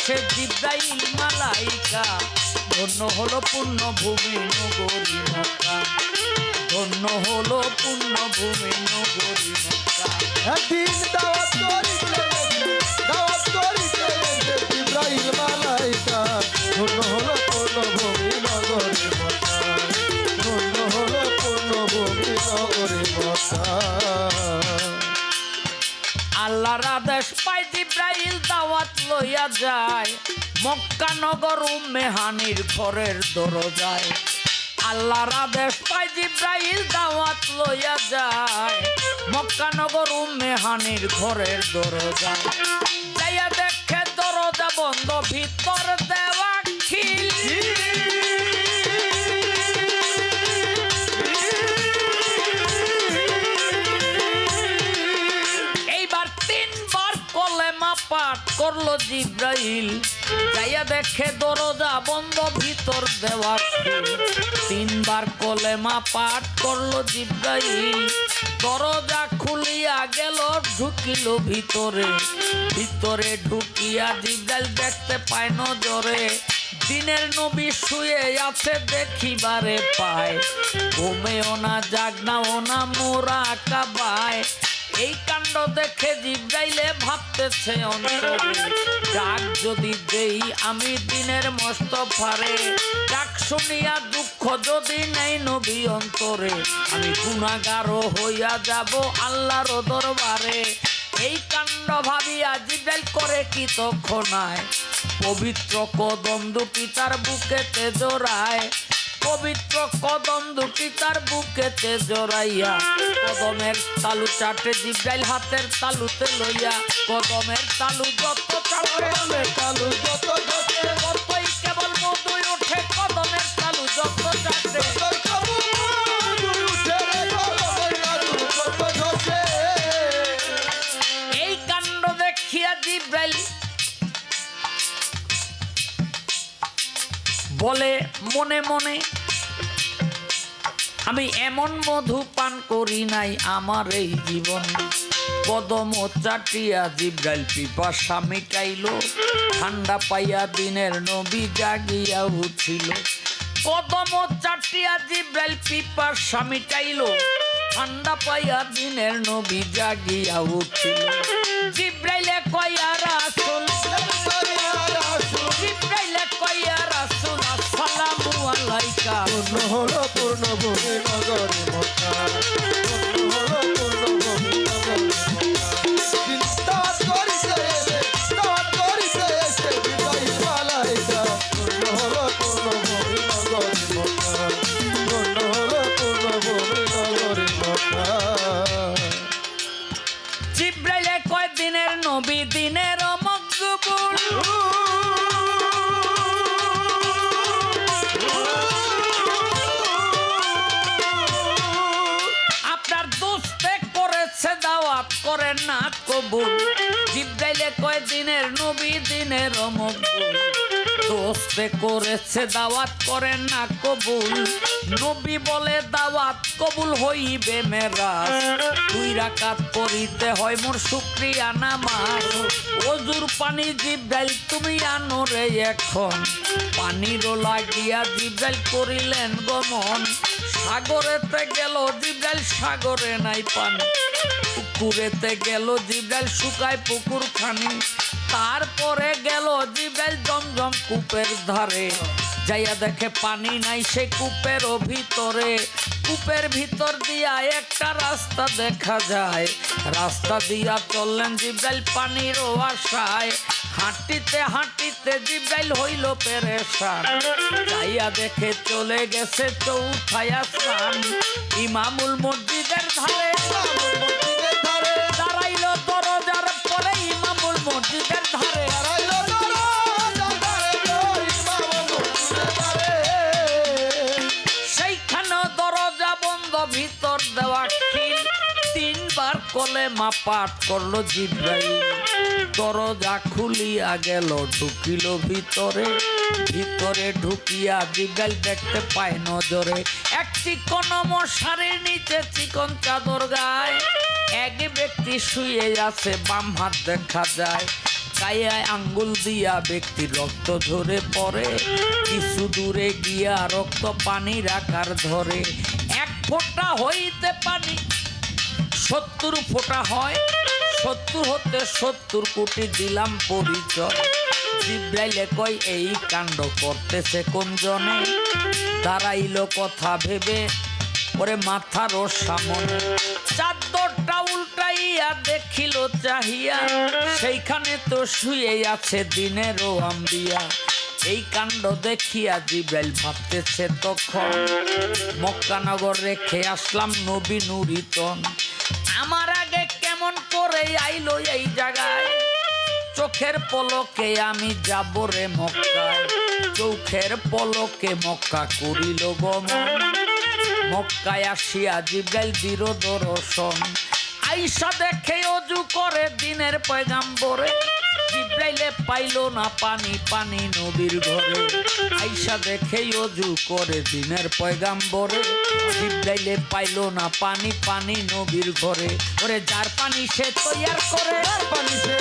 আসে জিব্রাইল মালাইকা, ধন্য হলো পুণ্যভূমি নগরী মক্কা, ধন্য হলো পুণ্যভূমি নগরী মক্কা। একদিন দাওয়াত করিতে জিব্রাইল মালাইকা, ধন্য হলো পূর্ণভূমি নগরী মক্কা, ধন্য হলো পূর্ণভূমি নগরী মক্কা। আল্লাহর আদেশ পাই জিব্রাইল দাওয়াত লইয়া যায় মক্কা নগর উম্মে হানির ঘরের দরজায়। আল্লাহর আদেশ পাই জিব্রাইল দাওয়াত লইয়া যায় মক্কা নগর উম্মে হানির ঘরের দরজায়। যাইয়া দেখে দরজা বন্ধ, ভিতর দেওয়া খিল। পাঠ করলো জিব্রাইল, যাইয়া দেখে দরজা বন্ধ, ভিতর দেওয়া খিল। তিনবার কলেমা পাঠ করলো জিব্রাইল, দরজা খুলিয়া গেল, ঢুকিল ভিতরে। ভিতরে ঢুকিয়া জিব্রাইল দেখতে পায় নজরে, দিনের নবী শুয়ে আছে দেখিবারে পায়। ঘুমেও না জাগনাও না মোরা কাবায়। এই কাণ্ড দেখে জিব্রাইলে ভাবতেছে অন্তরে, ডাক যদি দেই আমি দিনের মোস্তফারে, ডাক শুনিয়া দুঃখ যদি নেই নবী অন্তরে, আমি গুনাহগারও হইয়া যাব আল্লাহর দরবারে। এই কাণ্ড ভাবিয়া জিব্রাইল করে কি তখনায়, পবিত্র কদম দুটি তার বুকেতে জড়ায়। পবিত্র কদম দুটি তার বুকেতে জড়াইয়া, কদমের তালু চাটে জিব্রাইল হাতের তালুতে লইয়া। কদমের তালু যত চাটে, তালু যত ততই কেবল মধুই ওঠে, কদমের তালু যত চাটে। এই কাণ্ড দেখিয়া জিব্রাইল বলে মনে মনে, আমি এমন মধু পান করি নাই আমার এই জীবন। কদম চাটিয়া জিব্রাইল পিপাসা মিটাইল, ঠান্ডা পাইয়া দিনের নবী জাগিয়া উঠিল। কদম চাটিয়া জিব্রাইল পিপাসা মিটাইল, ঠান্ডা পাইয়া দিনের নবী জাগিয়া উঠিল। জিব্রাইলে কয়া রাসূল, জিব্রাইলে কয়া রাসূল আসসালামু আলাইকা, পূর্ণ হলো পূর্ণভূমি নগরী মক্কা, পূর্ণ হলো পূর্ণভূমি নগরী মক্কা। দাওয়াত করিতে এসে জিব্রাইল মালাইকা, পূর্ণ হলো পূর্ণভূমি নগরী মক্কা, পূর্ণ হলো পূর্ণভূমি নগরী মক্কা। জিব্রাইলে কয় দিনের নবী দিনের মকবুল, আপনার দোস্তে করেছে দাওয়াত করেন না কবুল। জিব্রাইলে কয় দিনের নবী দিনের মকবুল, দোস্তে করেছে দাওয়াত করেন না কবুল। নবী বলে দাওয়াত কবুল হইবে মেরাজ, 2 রাকাত পড়িতে হয় মোর শুকরিয়া নামাজ। ওজুর পানি জিব্রাইল তুমি আনো রে এখন, পানিরও লাগিয়া জিব্রাইল করিলেন গমন। সাগরেতে গেল জিব্রাইল সাগরে নাই পানি, পুকুরেতে গেল জিব্রাইল শুকায় পুকুর খানি। তারপরে গেল জিব্রাইল জমজম কূপের ধারে, যাইয়া দেখে পানি নাই সে কূপেরও ভিতরে। কূপের ভিতর দিয়া একটা রাস্তা দেখা যায়, রাস্তা দিয়া চললেন জিব্রাইল পানিরও আশায়। হাঁটিতে হাঁটিতে জিব্রাইল হইল পেরেশান, যাইয়া দেখে চলে গেছে চৌথায় আসমান। ইমামুল মসজিদের ধারে দাঁড়াইল দরজার পরে, ইমামুল মসজিদের ধারে সেইখানে দরজা বন্ধ, ভিতর দেওয়া খিল। 3 বার কলেমা পাঠ করলো জিব্রাইল, দরজা খুলিয়া গেল, ঢুকিল ভিতরে। ভিতরে ঢুকিয়া জিব্রাইল দেখতে পায় নজরে, একটি কোন মশারির নিচে চিকন চাদর গায়, এক ব্যক্তি শুয়ে আছে বাম হাত দেখা যায়। কায়ায় আঙ্গুল দিয়া ব্যক্তির রক্ত ঝরে পড়ে, কিছু দূরে গিয়া রক্ত পানি রাখার ধরে। 1 ফোঁটা হইতে পানি 70 ফোঁটা হয়, 70 হতে 70 কোটি দিলাম পরিচয়। জিব্রাইলে কয় এই কাণ্ড করতেছে কোন জনে, দাঁড়াইলো কথা ভেবে ওরে মাথার ও সামনে। চাদরটা উল্টাইয়া দেখিল চাহিয়া, সেইখানে তো শুয়ে আছে দিনেরও আম্বিয়া। এই কাণ্ড দেখিয়া জিব্রাইল ভাবতেছে তখন, মক্কানগর রেখে আসলাম নবী নুরিতন, আমার আগে কেমন করে আইলো এই জায়গায়। চোখের পলকে আমি যাব রে মক্কায়, চোখের পলকে মক্কা করিল গমন। মক্কায় আসিয়া জিব্রাইল দৃঢ় দর্শন, আইসা দেখে অজু করে দিনের পয়গাম্বরে। জিব্রাইলে পাইল না পানি, পানি নবীর ঘরে। আইসা দেখে অজু করে দিনের পয়গাম্বরে। জিব্রাইলে পাইল না পানি, পানি নবীর ঘরে। ওরে যার পানি সে তৈয়ার করে, পানি সে